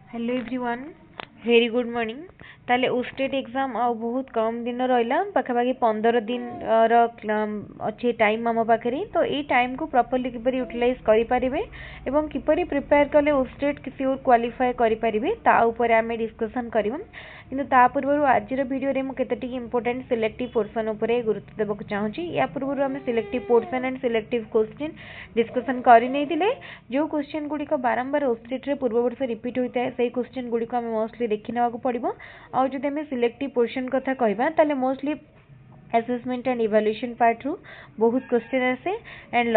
Hello everyone very good morning. ताले state exam आ बहुत कम दिन रहा पाखापाखि 15 दिन अच्छे टाइम आम पाखे तो ये टाइम को प्रॉपर्ली किपरि यूटिलाइज करें एवं किपरि प्रिपेयर कले स्टेट सियोर क्वालिफाई करें ता ऊपर आम डिस्कसन करवा किंतु ता पूर्व आज वीडियो रे मुझे इंपोर्टेंट सिलेक्टिव पोर्सन उपरे गुरुत्व देवाक चाहूँगी। या पूर्व आम selective portion and selective question discussion करने जो क्वेश्चन गुड़िक बारंबार स्टेट रे पूर्व वर्ष रिपीट होता है से क्वेश्चन गुड़िक आम मोस्टली देखि ना पड़ो। आउ जदि आम सिलेक्टिव पोर्शन कथा कहबा ताले mostly assessment and evaluation part रू बहुत क्वेश्चन आसे एंड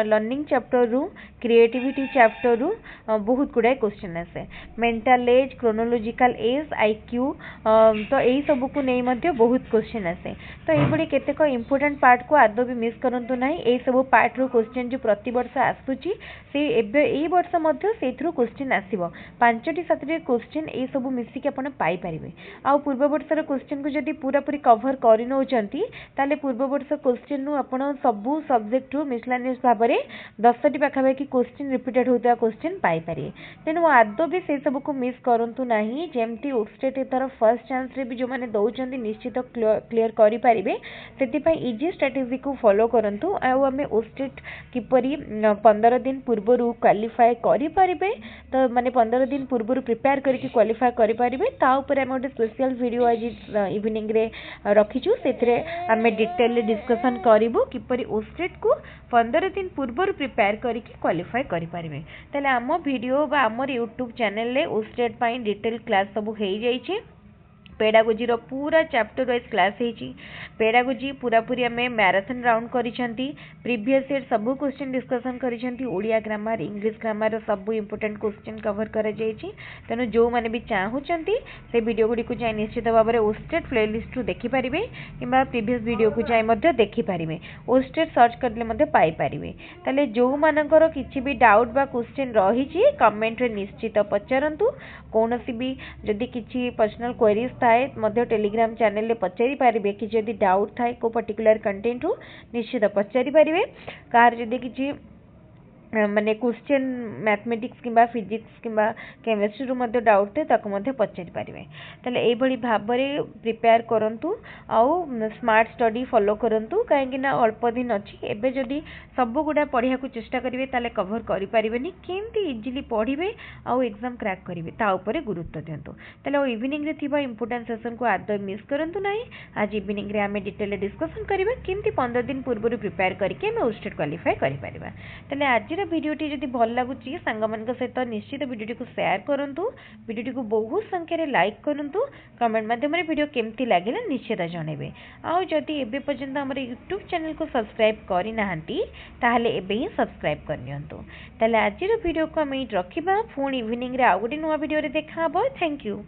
लर्निंग चैप्टर रू क्रिएटिविटी चैप्टर रू बहुत गुड़ाए क्वेश्चन आसे mental as chronological age IQ तो यही सब को नहीं मध्य बहुत क्वेश्चन आसे। तो ये केतेक इंपोर्टेंट पार्ट को आदौ भी मिस करंतु नहीं। यही सब पार्ट रू क्वेश्चन जो प्रति वर्ष आसुची से एई वर्ष मध्य सेथरू क्वेश्चन आसीबो 5टी 7टी क्वेश्चन ए सब मिसिक आपण पाई परिबे। आ पूर्व वर्षर क्वेश्चन को जदी पूरा पूरी कवर करि नौ ताले पूर्व वर्ष क्वेश्चन नु आपण सबु सब्जेक्ट रू मिसलानियस भाव में 10टी पाखापाखि क्वेश्चन रिपीटेड होता क्वेश्चन पाई पारे। तेणु आदौ भी से सब को मिस करंतु नहीं। जेमती स्टेट एथर फर्स्ट चांस रे भी जो माने दउचंती निश्चित क्लियर करि परिबे सेति पई इजी स्ट्रेटजी को फॉलो करंतु। आ हमें स्टेट किपरि 15 दिन पूर्व क्वालिफाई करि परिबे तो माने 15 दिन पूर्व प्रिपेयर करके क्वालिफाई करि परिबे ता ऊपर हम गोटे स्पेशल वीडियो आज इवनिंग रे रखिछु। से आम डिटेल डिस्कसन करूँ किपरि स्टेट को 15 दिन पूर्व प्रिपेयर करके क्वालिफाई करें। ताले आम वीडियो बा आमर यूट्यूब चैनल रे स्टेट पाई डिटेल क्लास सब हो जाइए। पेडागोजी रो पूरा चैप्टर वाइज क्लास है। पेडागोजी पूरा पूरी आम मैराथन राउंड करिसेंती प्रीवियस ईयर सब क्वेश्चन डिस्कसन करिसेंती ओडिया ग्रामर इंग्लिश ग्रामर सब इंपोर्टेंट क्वेश्चन कवर करा जायछि। तेनु जो माने भी चाहूचंती से वीडियो गुडी को जाय निश्चित भाव में स्टेट प्लेलिस्ट रु देखि परिबे किबा प्रीवियस वीडियो को जाय मध्ये देखि परिबे स्टेट सर्च करले मध्ये पाई परिबे। ताले जो मानकर किछि भी डाउट बा क्वेश्चन रहिछि कमेंट रे निश्चित पचारंतु। कोनोसी भी जदि किछि पर्सनल क्वेरीज थाए मध्य टेलीग्राम चैनल रे पचारि पारिबे कि जदि डाउट थाए को पर्टिकुलर कंटेंट रु निश्चित पचारि पारिबे। कार जदि किछि माने क्वेश्चन मैथमेटिक्स किंबा फिजिक्स किंबा केमिस्ट्री रू मध्य डाउट थे ताको मध्य पचारि पारिबे। ताले एई भली भाबरे प्रिपेयर करंतु आउ स्मार्ट स्टडी फॉलो करंतु काहेकि ना अल्प दिन अछि एबे जदि सब गुडा पढिया को चेष्टा करिवे ताले कवर करि पारिबेनी केमती इजीली पढिबे आउ एग्जाम क्रैक करिवे ता ऊपर गुरुत्व दियंतु। ताले इवनिंग रे थिबा इंपोर्टेंट सेशन को आदौ मिस करंतु नाही। आज इवनिंग रे आमे डिटेल डिस्कशन करिवे केमती 15 दिन पूर्व प्रिपेयर करके हम स्टेट क्वालिफाई करि पारिबा। ताले आज वीडियोटी जदि भल लगुच सांग सहित निश्चित वीडियो को शेयर करूँ वीडियो को बहुत संख्यार लाइक करूँ कमेंट माध्यम वीडियो केमती लगे निश्चित जनइबे। आउ जदि एबे पर्यंत हमर यूट्यूब चैनल को सब्सक्राइब करना ताहले एबे ही सब्सक्राइब करनियंतु। ताले आज वीडियो को हम रखिबा पुणी इवनिंग रे आउ गोटे नुआ वीडियो रे देखा हबो। Thank you.